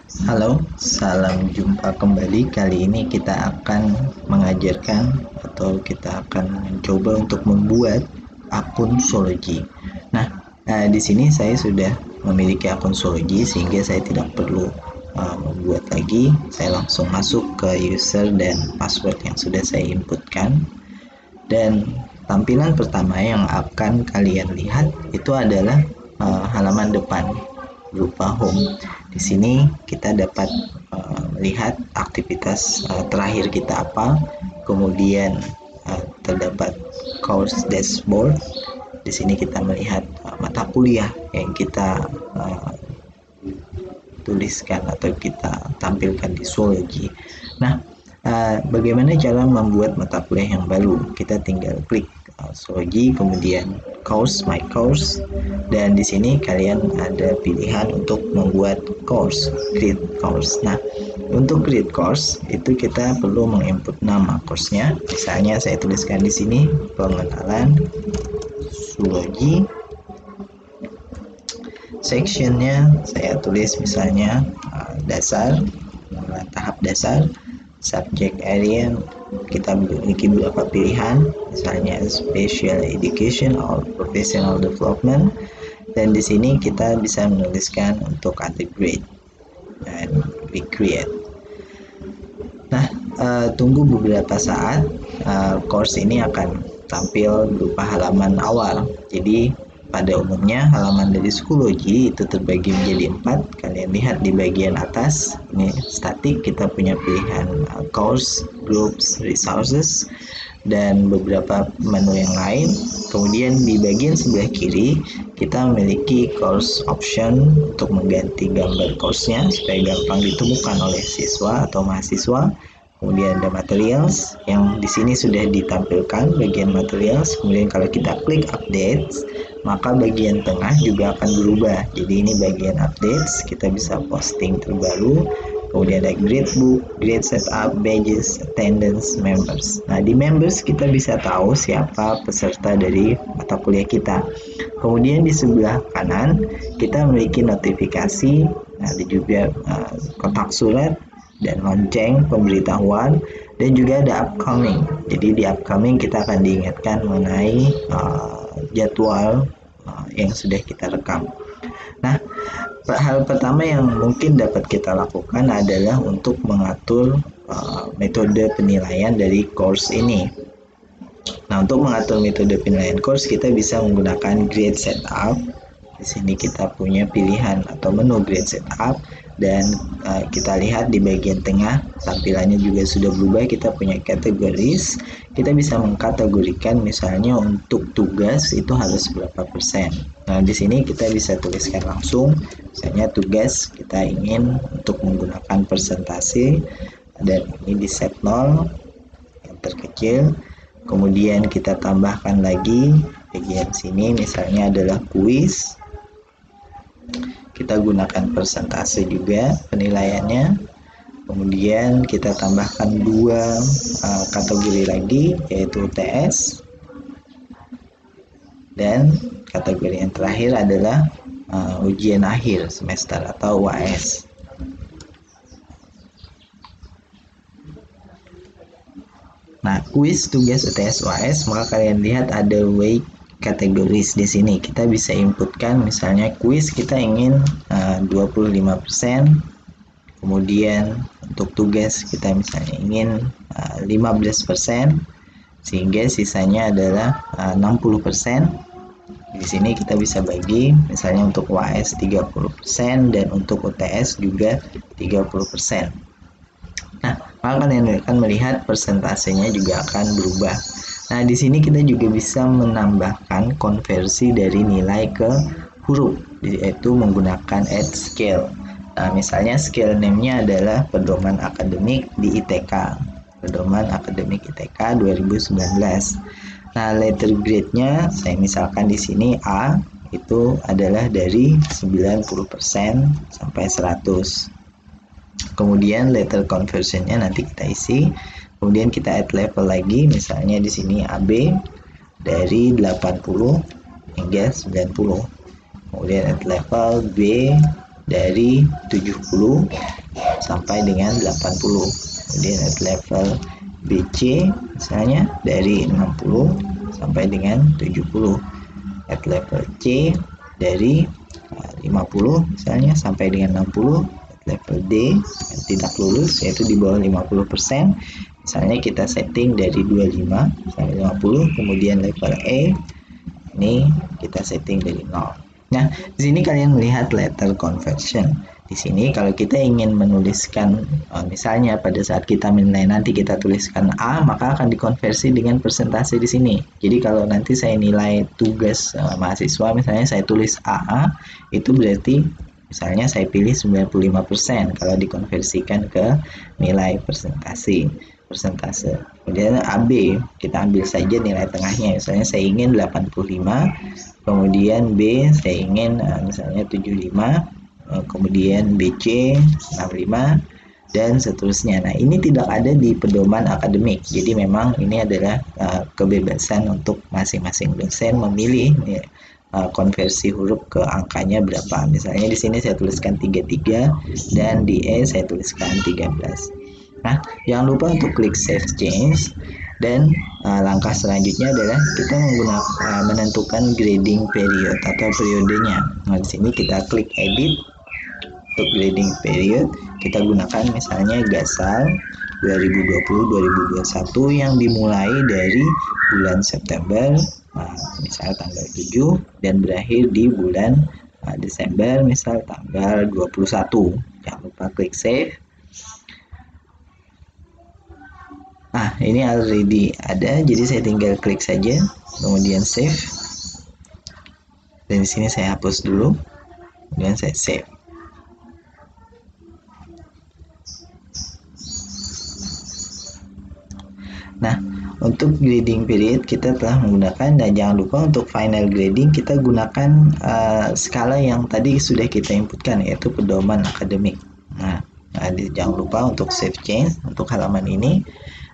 Halo, salam jumpa kembali. Kali ini kita akan mengajarkan atau kita akan mencoba untuk membuat akun Sology. Nah, di sini saya sudah memiliki akun Sology sehingga saya tidak perlu membuat lagi. Saya langsung masuk ke user dan password yang sudah saya inputkan. Dan tampilan pertama yang akan kalian lihat itu adalah halaman depan berupa home. Di sini kita dapat melihat aktivitas terakhir kita apa, kemudian terdapat course dashboard. Di sini kita melihat mata kuliah yang kita tuliskan atau kita tampilkan di Sology. Nah, bagaimana cara membuat mata kuliah yang baru? Kita tinggal klik Sology, kemudian course, my course, dan di sini kalian ada pilihan untuk membuat course, create course. Nah, untuk create course itu kita perlu menginput nama course-nya. Misalnya saya tuliskan di sini pengenalan Sology. Sectionnya saya tulis misalnya dasar, tahap dasar. Subject area kita memiliki beberapa pilihan, misalnya special education or professional development, dan di sini kita bisa menuliskan untuk undergrad dan recreate. Nah, tunggu beberapa saat, course ini akan tampil berupa halaman awal. Jadi pada umumnya halaman dari Schoology itu terbagi menjadi 4. Kalian lihat di bagian atas, ini static, kita punya pilihan course, groups, resources, dan beberapa menu yang lain. Kemudian di bagian sebelah kiri kita memiliki course option untuk mengganti gambar course-nya supaya gampang ditemukan oleh siswa atau mahasiswa. Kemudian ada materials yang di sini sudah ditampilkan bagian materials. Kemudian kalau kita klik updates, maka bagian tengah juga akan berubah. Jadi ini bagian updates, kita bisa posting terbaru. Kemudian ada gradebook, grade setup, badges, attendance, members. Nah, di members kita bisa tahu siapa peserta dari mata kuliah kita. Kemudian di sebelah kanan kita memiliki notifikasi, ada juga kotak surat dan lonceng pemberitahuan, dan juga ada upcoming. Jadi di upcoming kita akan diingatkan mengenai jadwal yang sudah kita rekam. Nah, hal pertama yang mungkin dapat kita lakukan adalah untuk mengatur metode penilaian dari course ini. Nah, untuk mengatur metode penilaian course kita bisa menggunakan grade setup. Di sini kita punya pilihan atau menu grade setup, dan kita lihat di bagian tengah tampilannya juga sudah berubah. Kita punya categories, kita bisa mengkategorikan misalnya untuk tugas itu harus berapa persen. Nah, di sini kita bisa tuliskan langsung, misalnya tugas kita ingin untuk menggunakan persentase, dan ini di set 0 yang terkecil. Kemudian kita tambahkan lagi bagian sini misalnya adalah kuis, kita gunakan persentase juga penilaiannya. Kemudian kita tambahkan 2 kategori lagi, yaitu UTS, dan kategori yang terakhir adalah ujian akhir semester atau UAS. Nah, kuis, tugas, UTS, UAS, maka kalian lihat ada weight kategoris di sini. Kita bisa inputkan misalnya kuis kita ingin 25%, kemudian untuk tugas kita misalnya ingin 15%, sehingga sisanya adalah 60%. Di sini kita bisa bagi misalnya untuk UAS 30% dan untuk UTS juga 30%. Nah, maka kalian akan melihat persentasenya juga akan berubah. Nah, di sini kita juga bisa menambahkan konversi dari nilai ke huruf, yaitu menggunakan add scale. Nah, misalnya scale name-nya adalah pedoman akademik di ITK, pedoman akademik ITK 2019. Nah, letter grade-nya saya misalkan di sini A, itu adalah dari 90% sampai 100. Kemudian letter conversion-nya nanti kita isi. Kemudian kita add level lagi, misalnya di sini AB dari 80 hingga 90. Kemudian add level B dari 70 sampai dengan 80. Kemudian at level BC misalnya dari 60 sampai dengan 70. At level C dari 50 misalnya sampai dengan 60. At level D yang tidak lulus yaitu di bawah 50%. Misalnya kita setting dari 25 sampai 50. Kemudian level E ini kita setting dari 0. Nah, di sini kalian melihat letter conversion. Di sini kalau kita ingin menuliskan, misalnya pada saat kita menilai nanti kita tuliskan A, maka akan dikonversi dengan persentase di sini. Jadi kalau nanti saya nilai tugas mahasiswa, misalnya saya tulis AA, itu berarti misalnya saya pilih 95% kalau dikonversikan ke nilai persentase. Kemudian AB, kita ambil saja nilai tengahnya, misalnya saya ingin 85, kemudian B saya ingin misalnya 75, kemudian BC 65 dan seterusnya. Nah, ini tidak ada di pedoman akademik. Jadi memang ini adalah kebebasan untuk masing-masing dosen memilih konversi huruf ke angkanya berapa. Misalnya di sini saya tuliskan 33 dan di E saya tuliskan 13. Nah, jangan lupa untuk klik save change. Dan langkah selanjutnya adalah kita menentukan grading period atau periodenya. Nah, di sini kita klik edit. Untuk grading period kita gunakan misalnya GASAL 2020-2021 yang dimulai dari bulan September misal tanggal 7 dan berakhir di bulan Desember misal tanggal 21. Jangan lupa klik save. Ini already ada, jadi saya tinggal klik saja kemudian save. Dan di sini saya hapus dulu, kemudian saya save. Nah, untuk grading period kita telah menggunakan, dan jangan lupa untuk final grading kita gunakan skala yang tadi sudah kita inputkan, yaitu pedoman akademik. Nah, jangan lupa untuk save change untuk halaman ini.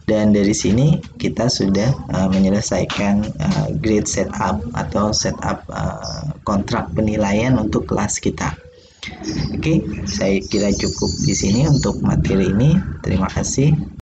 Dan dari sini kita sudah menyelesaikan grade setup atau setup kontrak penilaian untuk kelas kita. Oke, saya kira cukup di sini untuk materi ini. Terima kasih.